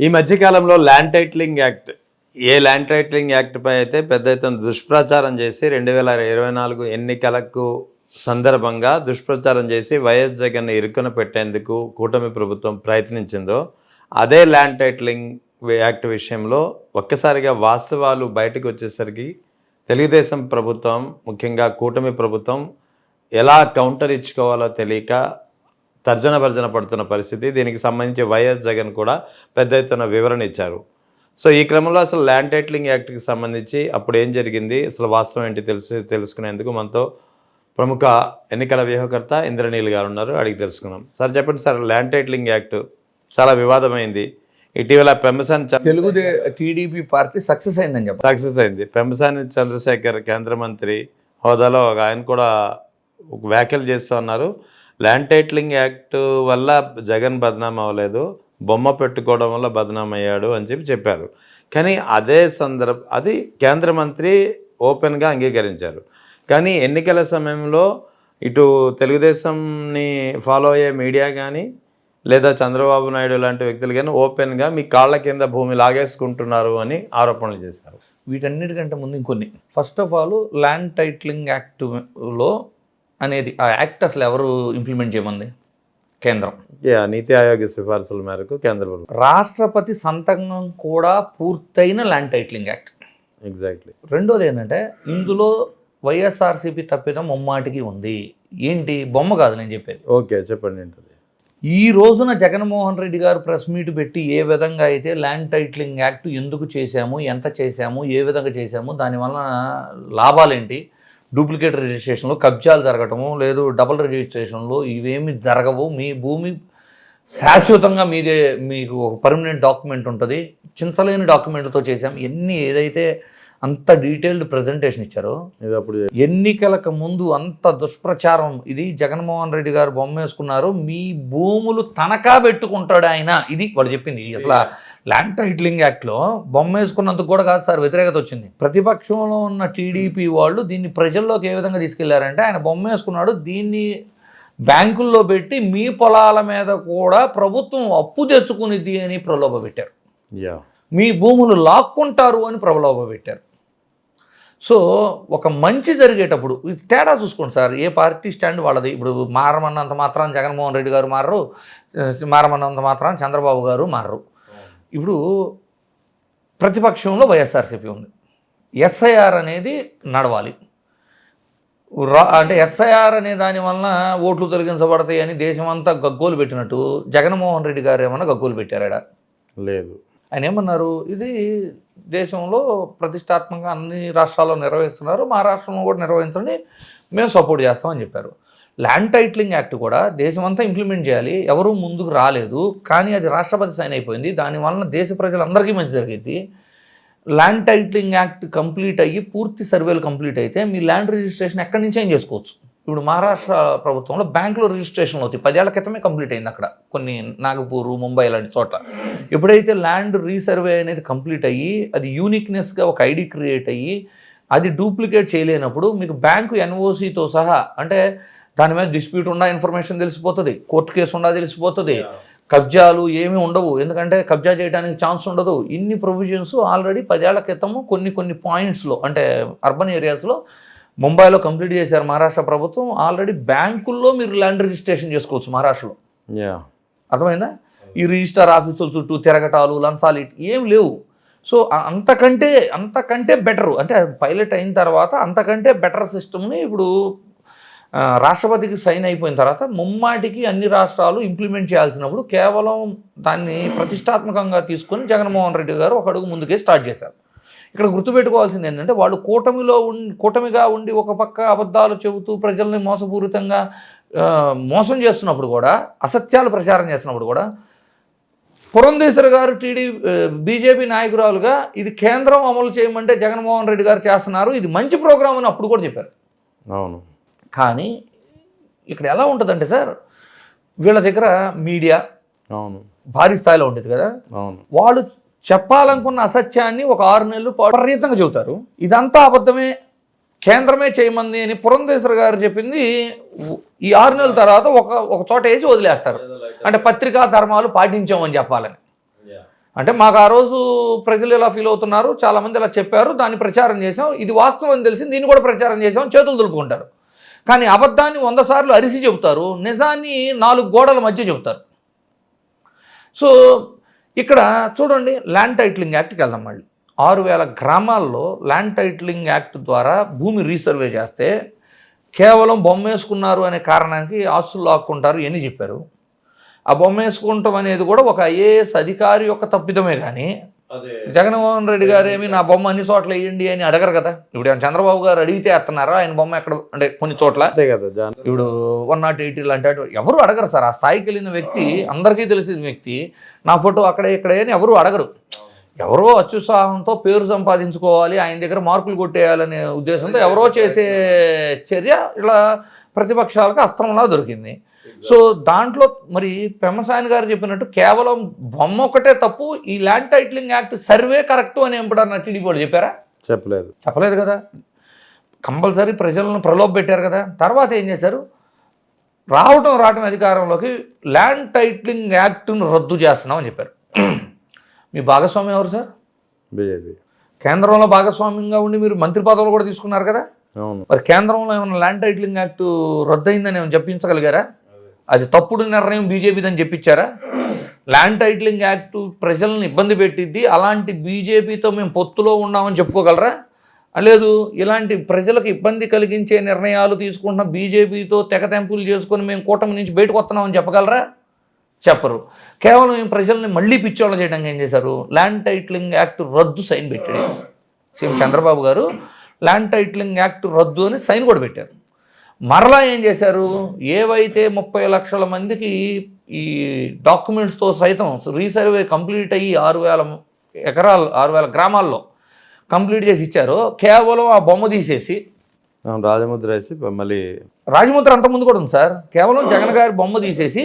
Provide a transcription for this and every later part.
ఈ మధ్యకాలంలో land titling act land titling యాక్ట్పై అయితే పెద్ద ఎత్తున దుష్ప్రచారం చేసి 2024 ఎన్నికలకు సందర్భంగా దుష్ప్రచారం చేసి వైఎస్ జగన్ ఇరుకున పెట్టేందుకు కూటమి ప్రభుత్వం ప్రయత్నించిందో అదే ల్యాండ్ టైటిలింగ్ యాక్ట్ విషయంలో ఒక్కసారిగా వాస్తవాలు బయటకు వచ్చేసరికి తెలుగుదేశం ప్రభుత్వం ముఖ్యంగా కూటమి ప్రభుత్వం ఎలా కౌంటర్ ఇచ్చుకోవాలో తెలియక తర్జన భర్జన పడుతున్న పరిస్థితి. దీనికి సంబంధించి వైఎస్ జగన్ కూడా పెద్ద ఎత్తున వివరణ ఇచ్చారు. సో ఈ క్రమంలో అసలు ల్యాండ్ టైటిలింగ్ యాక్ట్కి సంబంధించి అప్పుడు ఏం జరిగింది, అసలు వాస్తవం ఏంటి తెలుసుకునేందుకు మనతో ప్రముఖ ఎన్నికల వ్యూహకర్త ఇంద్రనీల్ గారు ఉన్నారు. అడిగి తెలుసుకున్నాం. సార్ చెప్పండి సార్, ల్యాండ్ టైటిలింగ్ యాక్ట్ చాలా వివాదమైంది. ఇటీవల తెలుగు టీడీపీ పార్టీ సక్సెస్ అయింది. పెంబసాని చంద్రశేఖర్ కేంద్ర మంత్రి హోదాలో ఆయన కూడా వ్యాఖ్యలు చేస్తూ ఉన్నారు. ల్యాండ్ టైటిలింగ్ యాక్ట్ వల్ల జగన్ బదనాం అవ్వలేదు, బొమ్మ పెట్టుకోవడం వల్ల బదనాం అయ్యాడు అని చెప్పారు. కానీ అదే అది కేంద్ర మంత్రి ఓపెన్గా అంగీకరించారు. కానీ ఎన్నికల సమయంలో ఇటు తెలుగుదేశంని ఫాలో అయ్యే మీడియా కానీ లేదా చంద్రబాబు నాయుడు లాంటి వ్యక్తులు కానీ ఓపెన్గా మీ కాళ్ళ కింద భూమి లాగేసుకుంటున్నారు అని ఆరోపణలు చేశారు. వీటన్నిటికంటే ముందు ఇంకొన్ని, first of all land titling యాక్ట్లో అనేది ఆ యాక్ట్ అసలు ఎవరు ఇంప్లిమెంట్ చేయమంది? కేంద్రం. నీతి ఆయోగ్ సిఫార్సుల మేరకు కేంద్ర ప్రభుత్వం, రాష్ట్రపతి సంతకం కూడా పూర్తయిన ల్యాండ్ టైటిలింగ్ యాక్ట్. ఎగ్జాక్ట్లీ. రెండోది ఏంటంటే ఇందులో వైఎస్ఆర్సీపీ తప్పిదం ముమ్మాటికి ఉంది. ఏంటి? బొమ్మ కాదు నేను చెప్పేది. ఓకే, చెప్పండి ఏంటది. ఈ రోజున జగన్మోహన్ రెడ్డి గారు ప్రెస్ మీట్ పెట్టి ఏ విధంగా అయితే ల్యాండ్ టైటిలింగ్ యాక్ట్ ఎందుకు చేశాము, ఎంత చేశాము, ఏ విధంగా చేశాము, దానివల్ల లాభాలేంటి, డూప్లికేట్ రిజిస్ట్రేషన్లో కబ్జాలు జరగటము లేదు, డబుల్ రిజిస్ట్రేషన్లో ఇవేమి జరగవు, మీ భూమి శాశ్వతంగా మీదే, మీకు ఒక పర్మనెంట్ డాక్యుమెంట్ ఉంటుంది, చింతలేని డాక్యుమెంట్లతో చేసాం, ఎన్ని ఏదైతే అంత డీటెయిల్డ్ ప్రజెంటేషన్ ఇచ్చారో. ఇది అప్పుడు ఎన్నికలకు ముందు అంత దుష్ప్రచారం. ఇది జగన్మోహన్ రెడ్డి గారు బొమ్మ వేసుకున్నారు, మీ భూములు తనఖా పెట్టుకుంటాడు ఆయన, ఇది వాడు చెప్పింది. అసలు ల్యాండ్ టైటిలింగ్ యాక్ట్లో బొమ్మ వేసుకున్నందుకు కూడా కాదు సార్ వ్యతిరేకత వచ్చింది. ప్రతిపక్షంలో ఉన్న టీడీపీ వాళ్ళు దీన్ని ప్రజల్లోకి ఏ విధంగా తీసుకెళ్లారంటే, ఆయన బొమ్మ వేసుకున్నాడు, దీన్ని బ్యాంకుల్లో పెట్టి మీ పొలాల మీద కూడా ప్రభుత్వం అప్పు తెచ్చుకునిద్ది అని ప్రలోభ పెట్టారు. మీ భూములు లాక్కుంటారు అని ప్రలోభ పెట్టారు. సో ఒక మంచి జరిగేటప్పుడు తేడా చూసుకోండి సార్, ఏ పార్టీ స్టాండ్ వాళ్ళది. ఇప్పుడు మారమన్నంత మాత్రం జగన్మోహన్ రెడ్డి గారు మారరు, మారమన్నంత మాత్రం చంద్రబాబు గారు మారరు. ఇప్పుడు ప్రతిపక్షంలో వైఎస్ఆర్సీపీ ఉంది, ఎస్ఐఆర్ అనేది నడవాలి. అంటే ఎస్ఐఆర్ అనే దానివల్ల ఓట్లు తొలగించబడతాయి అని దేశమంతా గగ్గోలు పెట్టినట్టు జగన్మోహన్ రెడ్డి గారు ఏమన్నా గగ్గోలు పెట్టారా? లేదు. ఆయన ఏమన్నారు, ఇది దేశంలో ప్రతిష్టాత్మకంగా అన్ని రాష్ట్రాల్లో నిర్వహిస్తున్నారు, మా రాష్ట్రంలో కూడా నిర్వహించండి, మేము సపోర్ట్ చేస్తామని చెప్పారు. ల్యాండ్ టైటిలింగ్ యాక్ట్ కూడా దేశమంతా ఇంప్లిమెంట్ చేయాలి, ఎవరూ ముందుకు రాలేదు, కానీ అది రాష్ట్రపతి సైన్ అయిపోయింది, దానివల్ల దేశ ప్రజలందరికీ మంచి జరిగింది. ల్యాండ్ టైటిలింగ్ యాక్ట్ కంప్లీట్ అయ్యి పూర్తి సర్వేలు కంప్లీట్ అయితే మీ ల్యాండ్ రిజిస్ట్రేషన్ ఎక్కడి నుంచి ఏం చేసుకోవచ్చు. ఇప్పుడు మహారాష్ట్ర ప్రభుత్వంలో బ్యాంకులో రిజిస్ట్రేషన్ అవుతాయి, 10 ఏళ్ల క్రితమే కంప్లీట్ అయింది అక్కడ, కొన్ని నాగపూర్, ముంబై లాంటి చోట్ల. ఎప్పుడైతే ల్యాండ్ రీసర్వే అనేది కంప్లీట్ అయ్యి అది యూనిక్నెస్గా ఒక ఐడి క్రియేట్ అయ్యి అది డూప్లికేట్ చేయలేనప్పుడు మీకు బ్యాంకు ఎన్ఓసితో సహా, అంటే దాని మీద డిస్ప్యూట్ ఉన్న ఇన్ఫర్మేషన్ తెలిసిపోతుంది, కోర్టు కేసు ఉండా తెలిసిపోతుంది, కబ్జాలు ఏమీ ఉండవు, ఎందుకంటే కబ్జా చేయడానికి ఛాన్స్ ఉండదు. ఇన్ని ప్రొవిజన్స్ ఆల్రెడీ 10 ఏళ్ల క్రితము కొన్ని పాయింట్స్లో, అంటే అర్బన్ ఏరియాస్లో ముంబైలో కంప్లీట్ చేశారు మహారాష్ట్ర ప్రభుత్వం. ఆల్రెడీ బ్యాంకుల్లో మీరు ల్యాండ్ రిజిస్ట్రేషన్ చేసుకోవచ్చు మహారాష్ట్రలో. అర్థమైందా? ఈ రిజిస్టర్ ఆఫీసుల చుట్టూ తిరగటాలు, లంచాలు ఏం లేవు. సో అంతకంటే బెటరు, అంటే పైలట్ అయిన తర్వాత అంతకంటే బెటర్ సిస్టమ్ని ఇప్పుడు రాష్ట్రపతికి సైన్ అయిపోయిన తర్వాత ముమ్మాటికి అన్ని రాష్ట్రాలు ఇంప్లిమెంట్ చేయాల్సినప్పుడు కేవలం దాన్ని ప్రతిష్టాత్మకంగా తీసుకొని జగన్మోహన్ రెడ్డి గారు ఒక అడుగు ముందుకే స్టార్ట్ చేశారు. ఇక్కడ గుర్తుపెట్టుకోవాల్సింది ఏంటంటే, వాళ్ళు కూటమిగా ఉండి ఒక పక్క అబద్ధాలు చెబుతూ ప్రజల్ని మోసపూరితంగా మోసం చేస్తున్నప్పుడు కూడా, అసత్యాలు ప్రచారం చేస్తున్నప్పుడు కూడా, పురంధేశ్వరి గారు బీజేపీ నాయకురాలుగా ఇది కేంద్రం అమలు చేయమంటే జగన్మోహన్ రెడ్డి గారు చేస్తున్నారు, ఇది మంచి ప్రోగ్రామ్ అని అప్పుడు కూడా చెప్పారు. అవును. కానీ ఇక్కడ ఎలా ఉంటుందంటే సార్, వీళ్ళ దగ్గర మీడియా భారీ స్థాయిలో ఉంటుంది కదా, వాళ్ళు చెప్పాలనుకున్న అసత్యాన్ని ఒక 6 నెలలు విపరీతంగా చెబుతారు. ఇదంతా అబద్ధమే, కేంద్రమే చేయమంది అని పురంధేశ్వరి గారు చెప్పింది ఈ 6 నెలల తర్వాత ఒక చోట వేసి వదిలేస్తారు. అంటే పత్రికా ధర్మాలు పాటించామని చెప్పాలని. అంటే మాకు ఆ రోజు ప్రజలు ఇలా ఫీల్ అవుతున్నారు, చాలామంది ఇలా చెప్పారు, దాన్ని ప్రచారం చేసాం, ఇది వాస్తవం అని తెలిసి దీన్ని కూడా ప్రచారం చేసాం, చేతులు దులుపుకుంటారు. కానీ అబద్ధాన్ని 100 సార్లు అరిసి చెబుతారు, నిజాన్ని 4 గోడల మధ్య చెబుతారు. సో ఇక్కడ చూడండి, ల్యాండ్ టైటిలింగ్ యాక్ట్కి వెళ్దాం. మళ్ళీ 6000 గ్రామాల్లో ల్యాండ్ టైటిలింగ్ యాక్ట్ ద్వారా భూమి రీసర్వే చేస్తే కేవలం బొమ్మ వేసుకున్నారు అనే కారణానికి ఆస్తులు లాక్కుంటారు ఎన్ని చెప్పారు. ఆ బొమ్మ వేసుకుంటాం అనేది కూడా ఒక ఐఏఎస్ అధికారి యొక్క తప్పిదమే, కానీ జగన్మోహన్ రెడ్డి గారు ఏమి నా బొమ్మ అన్ని చోట్ల వేయండి అని అడగరు కదా. ఇప్పుడు చంద్రబాబు గారు అడిగితే వేస్తున్నారా ఆయన బొమ్మ ఎక్కడ, అంటే కొన్ని చోట్ల ఇప్పుడు 108 లాంటి ఎవరు అడగరు సార్. ఆ స్థాయికి వెళ్ళిన వ్యక్తి, అందరికీ తెలిసిన వ్యక్తి, నా ఫోటో అక్కడే ఇక్కడే అని ఎవరు అడగరు. ఎవరో అత్యుత్సాహంతో పేరు సంపాదించుకోవాలి, ఆయన దగ్గర మార్కులు కొట్టేయాలనే ఉద్దేశంతో ఎవరో చేసే చర్య ఇలా ప్రతిపక్షాలకు అస్త్రంలా దొరికింది. సో దాంట్లో మరి పెమ్మసాని గారు చెప్పినట్టు కేవలం బొమ్మ ఒకటే తప్పు, ఈ land titling act survey correct అని ఎప్పుడన్నా టీడీపీ వాళ్ళు చెప్పారా? చెప్పలేదు కదా. కంపల్సరీ ప్రజలను ప్రలోభ పెట్టారు కదా. తర్వాత ఏం చేశారు, రావటం అధికారంలోకి ల్యాండ్ టైటిలింగ్ యాక్ట్ను రద్దు చేస్తున్నాం అని చెప్పారు. మీ భాగస్వామ్యం ఎవరు సార్? బీజేపీ. కేంద్రంలో భాగస్వామ్యంగా ఉండి మీరు మంత్రి పదవులు కూడా తీసుకున్నారు కదా. మరి కేంద్రంలో ఏమైనా ల్యాండ్ టైటిలింగ్ యాక్ట్ రద్దు అయిందని ఏమైనా చెప్పించగలిగారా? అది తప్పుడు నిర్ణయం బీజేపీదని చెప్పించారా? ల్యాండ్ టైటిలింగ్ యాక్ట్ ప్రజలను ఇబ్బంది పెట్టిద్ది, అలాంటి బీజేపీతో మేము పొత్తులో ఉన్నామని చెప్పుకోగలరా? లేదు, ఇలాంటి ప్రజలకు ఇబ్బంది కలిగించే నిర్ణయాలు తీసుకుంటున్న బీజేపీతో తెగతెంపులు చేసుకొని మేము కూటమి నుంచి బయటకు వస్తున్నామని చెప్పగలరా? చెప్పరు. కేవలం ప్రజల్ని మళ్ళీ పిచ్చోళ్ళ చేయడానికి ఏం చేశారు, ల్యాండ్ టైటిలింగ్ యాక్ట్ రద్దు సైన్ పెట్టాడు సీఎం చంద్రబాబు గారు. ల్యాండ్ టైటిలింగ్ యాక్ట్ రద్దు అని సైన్ కూడా పెట్టారు. మరలా ఏం చేశారు, ఏవైతే 30 లక్షల మందికి ఈ డాక్యుమెంట్స్తో సైతం రీసర్వే కంప్లీట్ అయ్యి 6,000 గ్రామాల్లో కంప్లీట్ చేసి ఇచ్చారో, కేవలం ఆ బొమ్మ తీసేసి రాజముద్ర వేసి మళ్ళీ, రాజముద్ర అంత ముందు కూడా ఉంది సార్, కేవలం జగన్ గారి బొమ్మ తీసేసి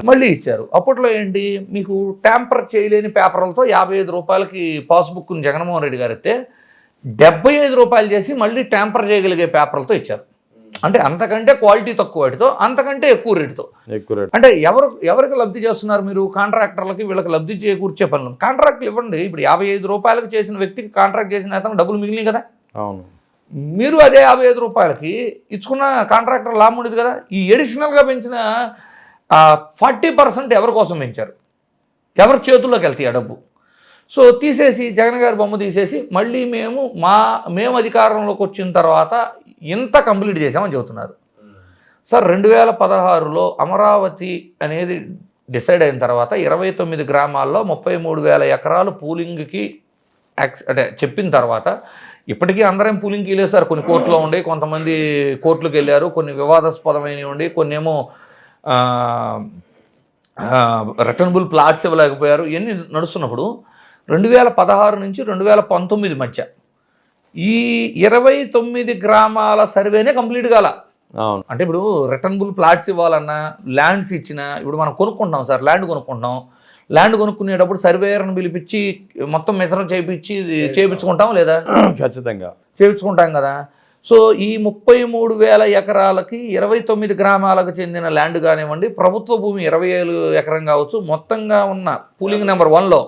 మళ్ళీ ఇచ్చారు. అప్పట్లో ఏంటి, మీకు ట్యాంపర్ చేయలేని పేపర్లతో 55 రూపాయలకి పాస్బుక్ని జగన్మోహన్ రెడ్డి గారు అయితే 75 రూపాయలు చేసి మళ్ళీ ట్యాంపర్ చేయగలిగే పేపర్లతో ఇచ్చారు. అంటే అంతకంటే క్వాలిటీ తక్కువ వాటితో, అంతకంటే ఎక్కువ రేటుతో. అంటే ఎవరికి లబ్ధి చేస్తున్నారు మీరు? కాంట్రాక్టర్లకి, వీళ్ళకి లబ్ధి చేకూర్చే పనులు. కాంట్రాక్ట్లు ఇవ్వండి. ఇప్పుడు 55 రూపాయలకు చేసిన వ్యక్తికి కాంట్రాక్ట్ చేసిన అతను డబ్బులు మిగిలినాయి కదా. అవును, మీరు అదే 55 రూపాయలకి ఇచ్చుకున్న కాంట్రాక్టర్ లాభం ఉండేది కదా. ఈ ఎడిషనల్గా పెంచిన 40% ఎవరి కోసం పెంచారు? ఎవరి చేతుల్లోకి వెళ్తాయి ఆ డబ్బు? సో తీసేసి జగన్ గారి బొమ్మ తీసేసి మళ్ళీ మేము అధికారంలోకి వచ్చిన తర్వాత ఇంత కంప్లీట్ చేసామని చెబుతున్నారు. సార్ 2016లో అమరావతి అనేది డిసైడ్ అయిన తర్వాత 29 గ్రామాల్లో 33,000 ఎకరాలు పూలింగ్కి అంటే చెప్పిన తర్వాత, ఇప్పటికీ అందరం పూలింగ్కి వెళ్ళారు సార్. కొన్ని కోర్టులో ఉండి, కొంతమంది కోర్టులకు వెళ్ళారు, కొన్ని వివాదాస్పదమైనవి ఉండి, కొన్ని ఏమో రిటర్నబుల్ ప్లాట్స్ ఇవ్వలేకపోయారు. ఇవన్నీ నడుస్తున్నప్పుడు 2016 నుంచి 2019 మధ్య ఈ 29 గ్రామాల సర్వేనే కంప్లీట్ కాల. అంటే ఇప్పుడు రిటర్నబుల్ ప్లాట్స్ ఇవ్వాలన్నా, ల్యాండ్స్ ఇచ్చినా, ఇప్పుడు మనం కొనుక్కుంటాం సార్, ల్యాండ్ కొనుక్కునేటప్పుడు సర్వేయర్ని పిలిపించి మొత్తం మెజర్ చేయించుకుంటాం లేదా? ఖచ్చితంగా చేయించుకుంటాం కదా. సో ఈ 33,000 ఎకరాలకి 29 గ్రామాలకు చెందిన ల్యాండ్ కానివ్వండి, ప్రభుత్వ భూమి 27 ఎకరం కావచ్చు, మొత్తంగా ఉన్న పూలింగ్ నెంబర్ 1లో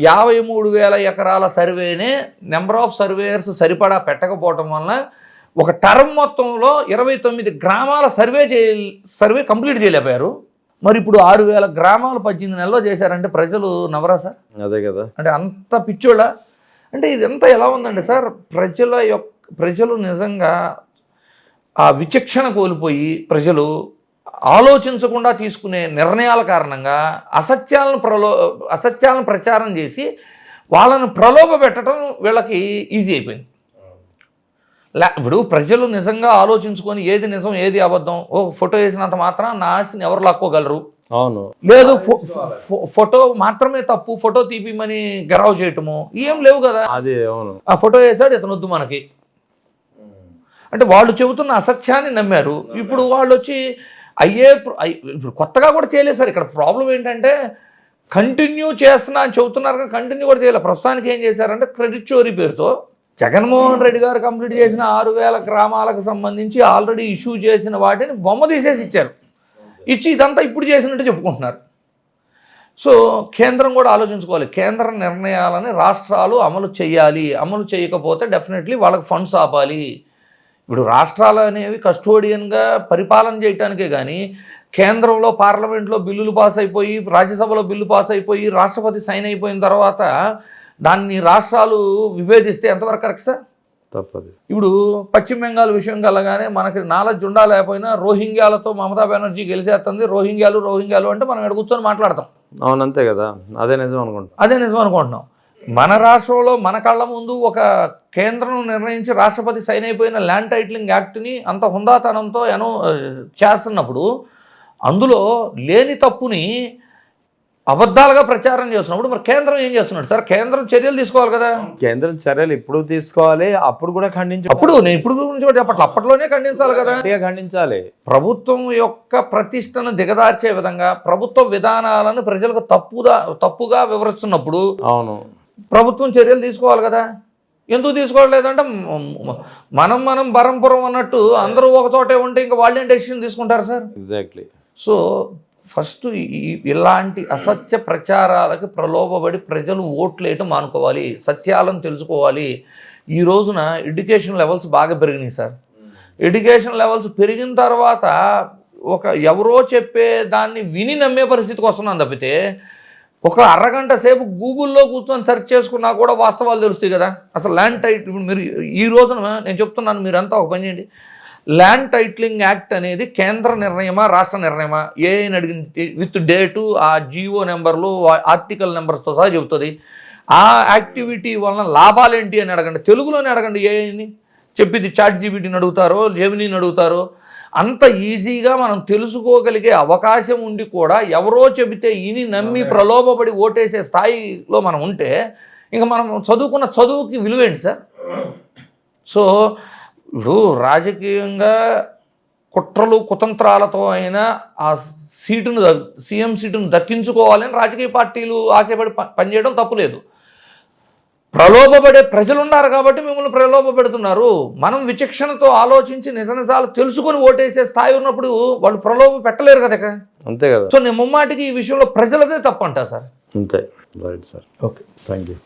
53,000 ఎకరాల సర్వేనే నెంబర్ ఆఫ్ సర్వేయర్స్ సరిపడా పెట్టకపోవటం వలన ఒక టర్మ్ మొత్తంలో 29 గ్రామాల సర్వే కంప్లీట్ చేయలేకపోయారు. మరి ఇప్పుడు 6,000 గ్రామాలు 18 నెలల్లో చేశారంటే ప్రజలు నవరా సార్? అదే కదా. అంటే అంత పిచ్చోళ్ళ. అంటే ఇదంతా ఎలా ఉందండి సార్, ప్రజలు నిజంగా ఆ విచక్షణ కోల్పోయి, ప్రజలు ఆలోచించకుండా తీసుకునే నిర్ణయాల కారణంగా అసత్యాలను ప్రచారం చేసి వాళ్ళను ప్రలోభ పెట్టడం వీళ్ళకి ఈజీ అయిపోయింది. ఇప్పుడు ప్రజలు నిజంగా ఆలోచించుకొని ఏది నిజం ఏది అబద్ధం, ఫోటో వేసినంత మాత్రం నా ఆస్తిని ఎవరు లాక్కోగలరు? అవును. లేదు, ఫోటో మాత్రమే తప్పు, ఫోటో తీపిమని గరావు చేయటము ఏం లేవు కదా. అది అవును, ఆ ఫోటో వేసాడు ఇతను వద్దు మనకి అంటే వాళ్ళు చెబుతున్న అసత్యాన్ని నమ్మారు. ఇప్పుడు వాళ్ళు వచ్చి ఇప్పుడు కొత్తగా కూడా చేయలేదు సార్. ఇక్కడ ప్రాబ్లం ఏంటంటే కంటిన్యూ చేస్తున్నా అని చెబుతున్నారు కానీ కంటిన్యూ కూడా చేయలేదు. ప్రస్తుతానికి ఏం చేశారంటే క్రెడిట్ చోరీ పేరుతో జగన్మోహన్ రెడ్డి గారు కంప్లీట్ చేసిన 6,000 గ్రామాలకు సంబంధించి ఆల్రెడీ ఇష్యూ చేసిన వాటిని బొమ్మ తీసేసి ఇచ్చారు. ఇచ్చి ఇదంతా ఇప్పుడు చేసినట్టు చెప్పుకుంటున్నారు. సో కేంద్రం కూడా ఆలోచించుకోవాలి. కేంద్ర నిర్ణయాలని రాష్ట్రాలు అమలు చేయాలి. అమలు చేయకపోతే డెఫినెట్లీ వాళ్ళకి ఫండ్స్ ఆపాలి. ఇప్పుడు రాష్ట్రాలు అనేవి కస్టోడియన్గా పరిపాలన చేయటానికే కానీ కేంద్రంలో పార్లమెంట్లో బిల్లులు పాస్ అయిపోయి, రాజ్యసభలో బిల్లు పాస్ అయిపోయి, రాష్ట్రపతి సైన్ అయిపోయిన తర్వాత దాన్ని రాష్ట్రాలు విభేదిస్తే ఎంతవరకు కరెక్ట్ సార్? తప్పదు. ఇప్పుడు పశ్చిమ బెంగాల్ విషయం కలగానే మనకి నాలెడ్జ్ ఉండా లేకపోయినా రోహింగ్యాలతో మమతా బెనర్జీ గెలిచేస్తుంది, రోహింగ్యాలు అంటే మనం ఇక్కడ కూర్చొని మాట్లాడతాం. అవునంతే కదా, అదే నిజం అనుకుంటున్నాం. మన రాష్ట్రంలో మన కళ్ళ ముందు ఒక కేంద్రం నిర్ణయించి రాష్ట్రపతి సైన్ అయిపోయిన ల్యాండ్ టైటిలింగ్ యాక్ట్ని అంత హుందాతనంతో చేస్తున్నప్పుడు అందులో లేని తప్పుని అబద్ధాలుగా ప్రచారం చేస్తున్నప్పుడు మరి కేంద్రం ఏం చేస్తున్నాడు సార్? కేంద్రం చర్యలు తీసుకోవాలి కదా. కేంద్రం చర్యలు ఇప్పుడు తీసుకోవాలి, అప్పుడు కూడా ఖండించాలి. అప్పుడు నేను ఇప్పుడు గురించి చెప్పట్ల, అప్పట్లోనే ఖండించాలి కదా. ఖండించాలి. ప్రభుత్వం యొక్క ప్రతిష్టను దిగదార్చే విధంగా ప్రభుత్వ విధానాలను ప్రజలకు తప్పుగా వివరిస్తున్నప్పుడు అవును ప్రభుత్వం చర్యలు తీసుకోవాలి కదా. ఎందుకు తీసుకోవట్లేదంటే మనం బరంపురం అన్నట్టు అందరూ ఒక చోటే ఉంటే ఇంకా వాళ్ళే డెసిషన్ తీసుకుంటారు సార్. ఎగ్జాక్ట్లీ. సో ఫస్ట్ ఇలాంటి అసత్య ప్రచారాలకు ప్రలోభపడి ప్రజలు ఓట్లు వేయటం మానుకోవాలి, సత్యాలను తెలుసుకోవాలి. ఈ రోజున ఎడ్యుకేషన్ లెవెల్స్ బాగా పెరిగినాయి సార్. ఎడ్యుకేషన్ లెవెల్స్ పెరిగిన తర్వాత ఎవరో చెప్పే దాన్ని విని నమ్మే పరిస్థితికి వస్తున్నాం తప్పితే ఒక అరగంట సేపు గూగుల్లో కూర్చొని సెర్చ్ చేసుకున్నా కూడా వాస్తవాలు తెలుస్తాయి కదా. అసలు ల్యాండ్ టైటిల్ ఇప్పుడు మీరు ఈ రోజున నేను చెప్తున్నాను, మీరంతా ఒక పని చేయండి. ల్యాండ్ టైటిలింగ్ యాక్ట్ అనేది కేంద్ర నిర్ణయమా రాష్ట్ర నిర్ణయమా ఏ అని అడిగి విత్ డేటు ఆ జిఓ నెంబర్లు ఆర్టికల్ నెంబర్స్తో సహా చెబుతుంది. ఆ యాక్టివిటీ వలన లాభాలేంటి అని అడగండి, తెలుగులోనే అడగండి. ఏని చెప్పింది చాట్ జీపీటీని అడుగుతారో జెమినీని అడుగుతారో అంత ఈజీగా మనం తెలుసుకోగలిగే అవకాశం ఉండి కూడా ఎవరో చెబితే ఇని నమ్మి ప్రలోభపడి ఓటేసే స్థాయిలో మనం ఉంటే ఇంకా మనం చదువుకున్న చదువుకి విలువేంటి సార్? సో ఇప్పుడు రాజకీయంగా కుట్రలు కుతంత్రాలతో అయినా ఆ సీఎం సీటును దక్కించుకోవాలని రాజకీయ పార్టీలు ఆశపడి పనిచేయడం తప్పులేదు. ప్రలోభపడే ప్రజలు ఉన్నారు కాబట్టి మిమ్మల్ని ప్రలోభపెడుతున్నారు. మనం విచక్షణతో ఆలోచించి నిజాలు తెలుసుకొని ఓటేసే స్థాయి ఉన్నప్పుడు వాళ్ళు ప్రలోభ పెట్టలేరు కదా. అంతే కదా. సో నేను ముమ్మాటికి ఈ విషయంలో ప్రజలదే తప్పు అంటా సార్. అంతే. Right sir. Okay, thank you.